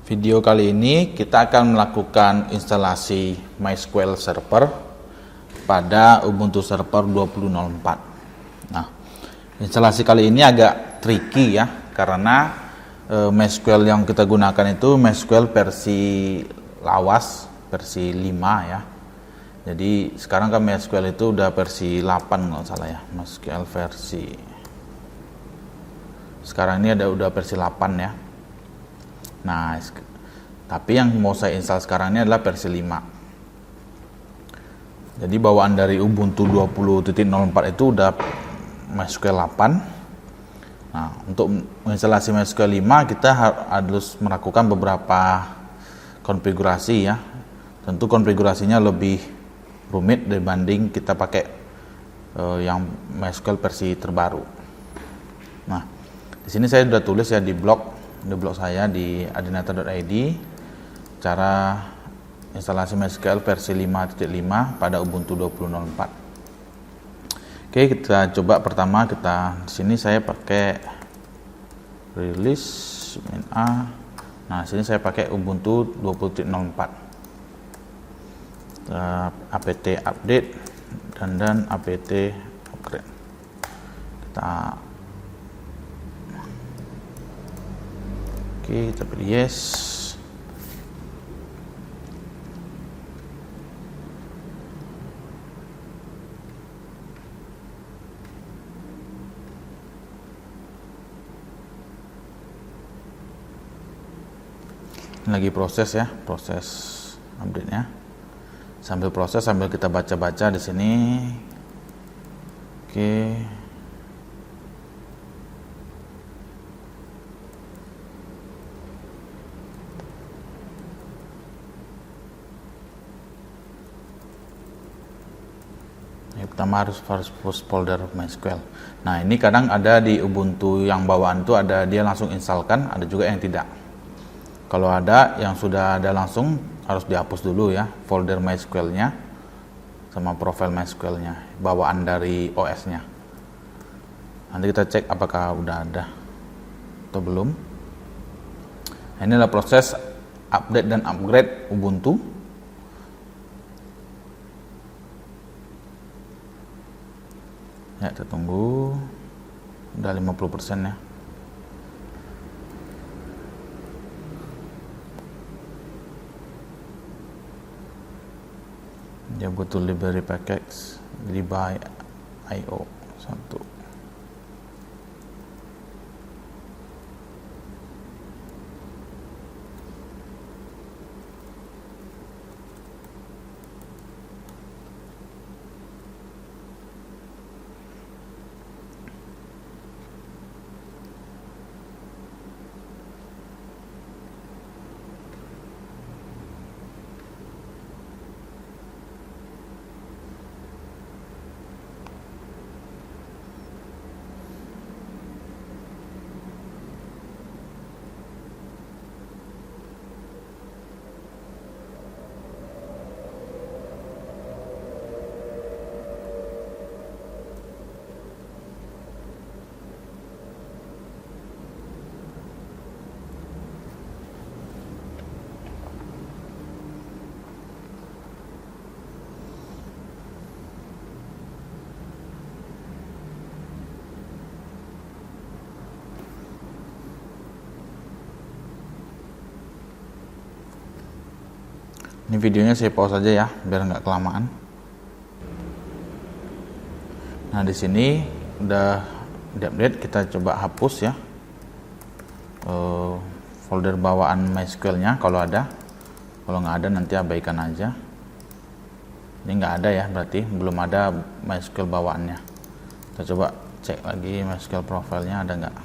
Video kali ini kita akan melakukan instalasi MySQL Server pada Ubuntu Server 20.04. Nah, instalasi kali ini agak tricky ya, karena MySQL yang kita gunakan itu MySQL versi lawas, versi 5 ya. Jadi sekarang kan MySQL itu udah versi 8 kalau salah ya, MySQL versi. Sekarang ini udah versi 8 ya. Nah, tapi yang mau saya install sekarang ini adalah versi 5. Jadi bawaan dari Ubuntu 20.04 itu udah MySQL 8. Nah, untuk menginstalasi MySQL 5 kita harus melakukan beberapa konfigurasi ya. Tentu konfigurasinya lebih rumit dibanding kita pakai yang MySQL versi terbaru. Nah, di sini saya sudah tulis ya di blog saya di adinator.id cara instalasi MySQL versi 5.5 pada Ubuntu 20.04. Oke, kita coba. Pertama kita di sini saya pakai release -a. Nah, sini saya pakai Ubuntu 20.04. apt update dan apt upgrade. Kita pilih yes. Ini lagi proses ya, proses update-nya. Sambil proses, sambil kita baca-baca di sini. Oke. Pertama harus folder MySQL. Nah, ini kadang ada di Ubuntu yang bawaan itu ada dia langsung instalkan, ada juga yang tidak. Kalau ada yang sudah ada langsung harus dihapus dulu ya folder MySQL-nya sama profil MySQL-nya bawaan dari OS-nya. Nanti kita cek apakah udah ada atau belum. Nah, ini adalah proses update dan upgrade Ubuntu. Ya, kita tunggu. Udah 50% ya. Dia butuh library package by IO 1. Ini videonya saya pause aja ya, biar nggak kelamaan. Nah, di sini udah di-update, kita coba hapus ya folder bawaan MySQL-nya kalau ada. Kalau nggak ada nanti abaikan aja. Ini nggak ada ya, berarti belum ada MySQL bawaannya. Kita coba cek lagi MySQL profilnya ada nggak.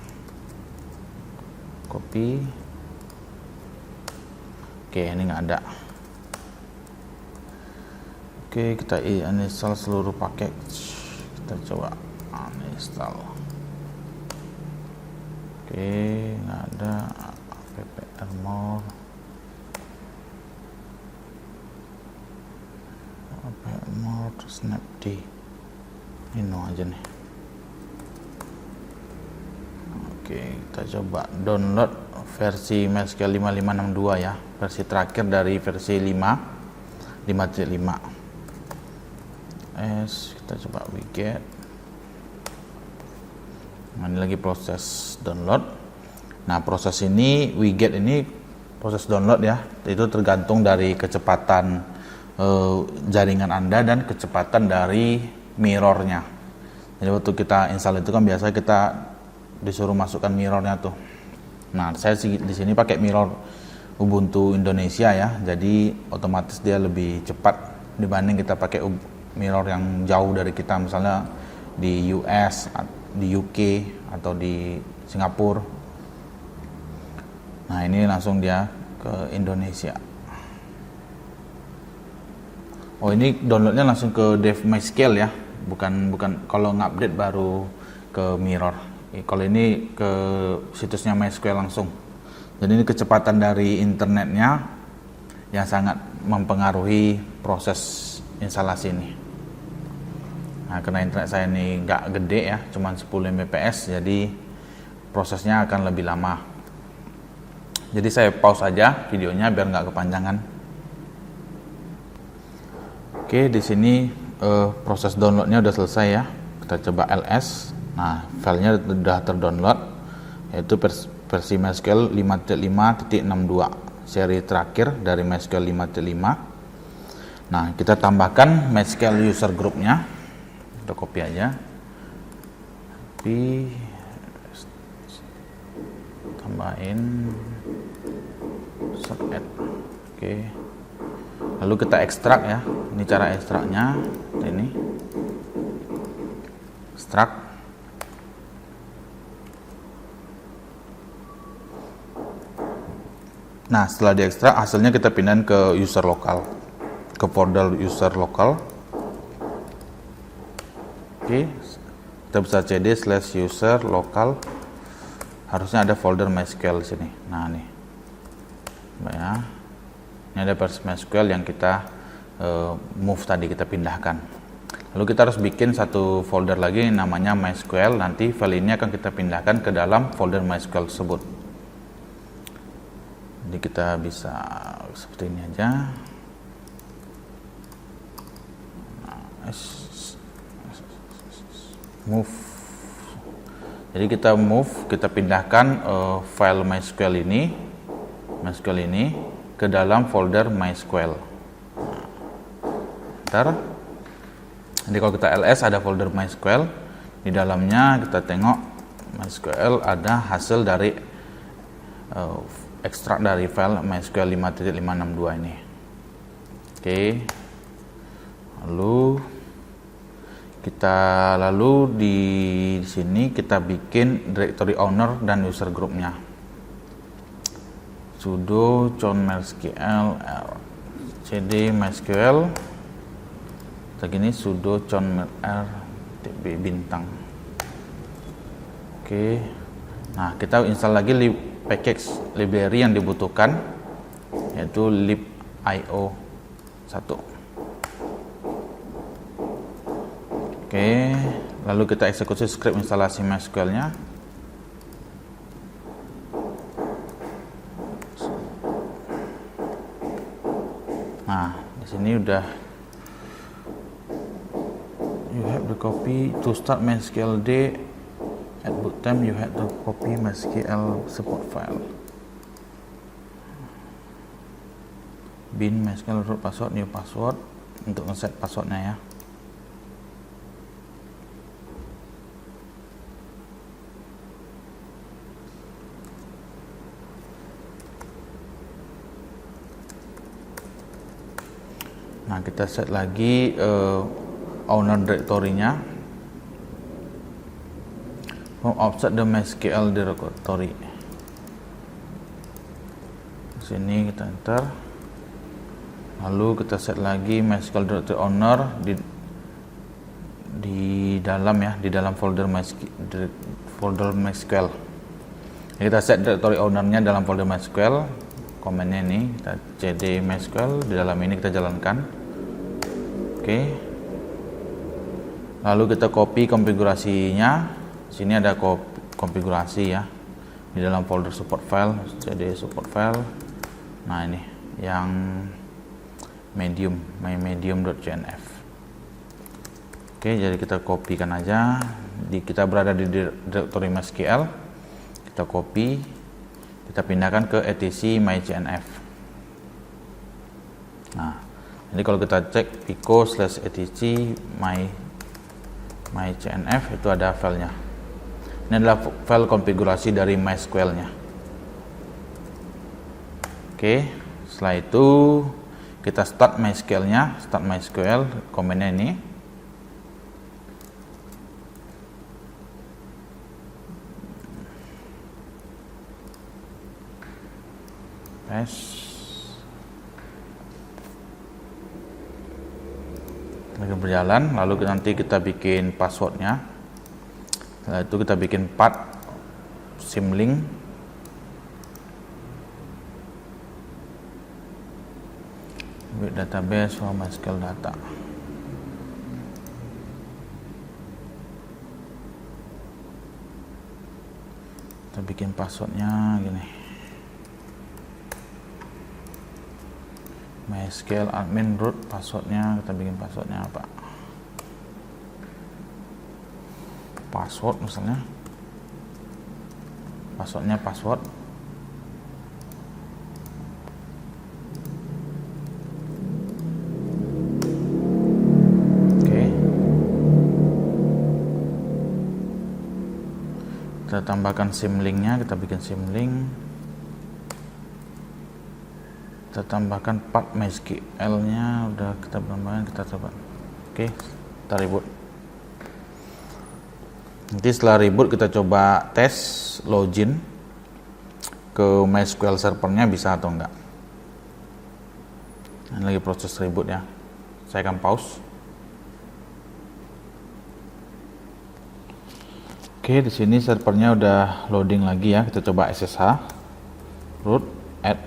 Copy. Oke, ini nggak ada. Oke, kita uninstall seluruh package. Kita coba uninstall. Oke, nggak ada. App armor. App armor snapd. Ini no aja nih. Oke, kita coba download versi MySQL 5562 ya, versi terakhir dari versi 5.5. Kita coba widget. Nah, ini lagi proses download. Nah, proses ini widget ini proses download ya, itu tergantung dari kecepatan jaringan Anda dan kecepatan dari mirrornya. Jadi waktu kita install itu kan biasa kita disuruh masukkan mirrornya tuh. Nah, saya di sini pakai mirror Ubuntu Indonesia ya, jadi otomatis dia lebih cepat dibanding kita pakai mirror yang jauh dari kita, misalnya di US, di UK atau di Singapura. Nah, ini langsung dia ke Indonesia. Oh, ini downloadnya langsung ke dev MySQL ya, bukan kalau ngupdate baru ke mirror. Kalau ini ke situsnya MySQL langsung. Jadi ini kecepatan dari internetnya yang sangat mempengaruhi proses instalasi ini. Nah, karena internet saya ini nggak gede ya, cuma 10 Mbps, jadi prosesnya akan lebih lama. Jadi saya pause aja videonya biar nggak kepanjangan. Oke, di sini proses downloadnya udah selesai ya. Kita coba ls. Nah, filenya sudah terdownload, yaitu versi MySQL 5.5.62, seri terakhir dari MySQL 5.5. Nah, kita tambahkan MySQL user groupnya. Kita copy aja, tambahin submit. Oke, lalu kita ekstrak ya. Ini cara ekstraknya, ini ekstrak. Nah, setelah diekstrak hasilnya kita pindahin ke user lokal, ke folder user lokal. Oke, kita bisa cd/user lokal, harusnya ada folder MySQL di sini. Nah, nih ya, ini ada versi MySQL yang kita move tadi, kita pindahkan. Lalu kita harus bikin satu folder lagi namanya MySQL. Nanti file ini akan kita pindahkan ke dalam folder MySQL tersebut. Jadi kita bisa seperti ini aja. Move. Jadi kita move, kita pindahkan file MySQL ini ke dalam folder MySQL. Ntar, jadi kalau kita ls ada folder MySQL, di dalamnya kita tengok MySQL ada hasil dari ekstrak dari file MySQL 5.562 ini. Oke, lalu di sini kita bikin directory owner dan user groupnya. Sudo chown mysql cd mysql begini, sudo chown tb bintang. Oke, nah kita install lagi package library yang dibutuhkan, yaitu libio 1. Oke, lalu kita eksekusi script instalasi MySQL-nya. Nah, di sini udah, you have to copy to start MySQL D at boot time, you have to copy MySQL support file. Bin MySQL root password, new password untuk ngeset passwordnya ya. Nah, kita set lagi owner directory-nya. Offset the MySQL directory. Sini kita enter. Lalu kita set lagi MySQL directory owner di dalam ya, di dalam folder MySQL. Kita set directory ownernya dalam folder MySQL. Komennya ini kita cd MySQL, di dalam ini kita jalankan. Oke, lalu kita copy konfigurasinya. Sini ada konfigurasi ya, di dalam folder support file, cd support file. Nah ini yang medium, mymedium.cnf. Oke, jadi kita kopikan aja. Kita berada di direktori MySQL, kita copy, kita pindahkan ke etc mycnf. Nah, jadi kalau kita cek pico/etc mycnf, itu ada filenya. Ini adalah file konfigurasi dari MySQL-nya. Oke, setelah itu kita start MySQL-nya, start MySQL, komennya ini. Lagi berjalan, lalu nanti kita bikin passwordnya. Setelah itu kita bikin path symlink, database for MySQL data. Kita bikin passwordnya gini, MySQL admin root, passwordnya kita bikin passwordnya apa, password misalnya, passwordnya password. Oke, kita tambahkan symlinknya, kita bikin symlink, kita tambahkan path MySQL nya udah kita tambahkan, kita coba. Oke, kita reboot. Nanti setelah reboot kita coba tes login ke MySQL servernya bisa atau enggak. Ini lagi proses reboot ya. Saya akan pause. Oke, di sini servernya udah loading lagi ya. Kita coba SSH root add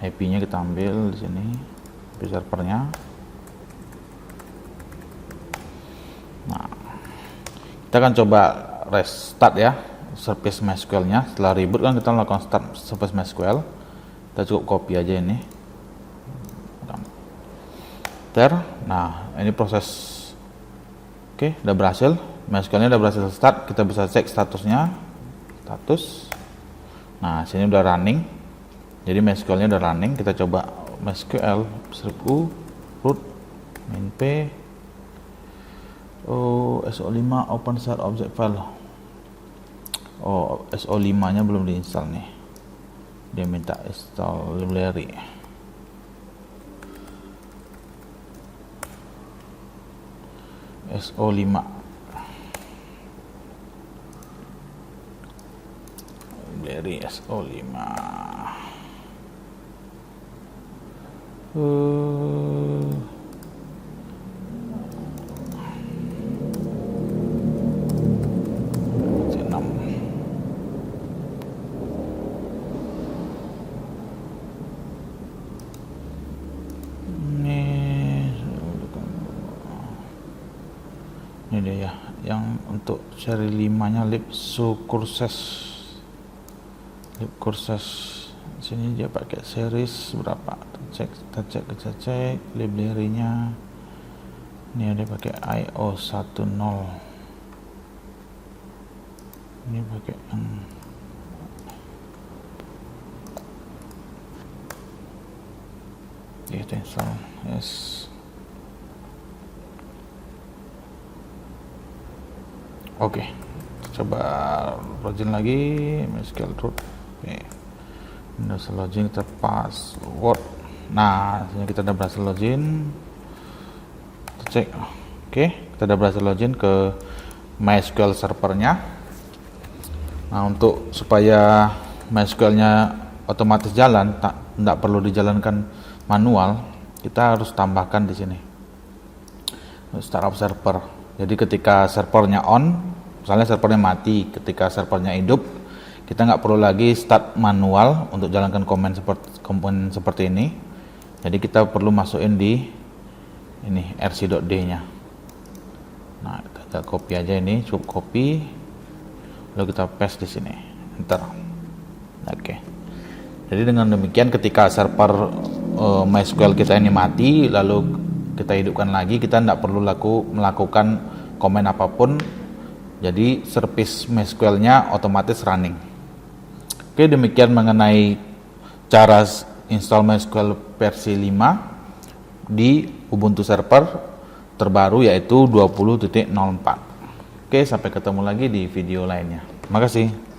IP-nya, kita ambil di sini IP servernya. Nah, kita akan coba restart ya service MySQL-nya. Setelah reboot kan kita lakukan start service MySQL. Kita cukup copy aja ini. Nah, ini proses. Oke, udah berhasil. MySQL-nya udah berhasil start. Kita bisa cek statusnya. Status. Nah, sini udah running. Jadi MySQL-nya udah running. Kita coba MySQL -u root main p SO5 open set object file. SO5 nya belum diinstal nih, dia minta install library. SO5 library SO5. Ini dia ya, yang untuk seri 5 nya libcourses. Sini dia pakai series berapa, kita cek library-nya. Ini ada pakai IO10, ini pakai yang kita install. Yes, oke, coba login lagi MySQL root. Oke, udah login, kita password. Nah, sini kita udah berhasil login. Kita cek. Oke, kita udah berhasil login ke MySQL servernya. Nah, untuk supaya MySQL-nya otomatis jalan, tidak perlu dijalankan manual, kita harus tambahkan di sini startup server. Jadi ketika servernya on, misalnya servernya mati, ketika servernya hidup, kita nggak perlu lagi start manual untuk jalankan komponen seperti ini. Jadi kita perlu masukin di ini rc.d nya. Nah, kita copy aja ini, cukup copy, lalu kita paste di sini. enter. Oke. Jadi dengan demikian ketika server MySQL kita ini mati, lalu kita hidupkan lagi, kita tidak perlu melakukan komen apapun. Jadi service MySQL-nya otomatis running. Oke, demikian mengenai cara install MySQL versi 5 di Ubuntu server terbaru yaitu 20.04. Oke, sampai ketemu lagi di video lainnya. Terima kasih.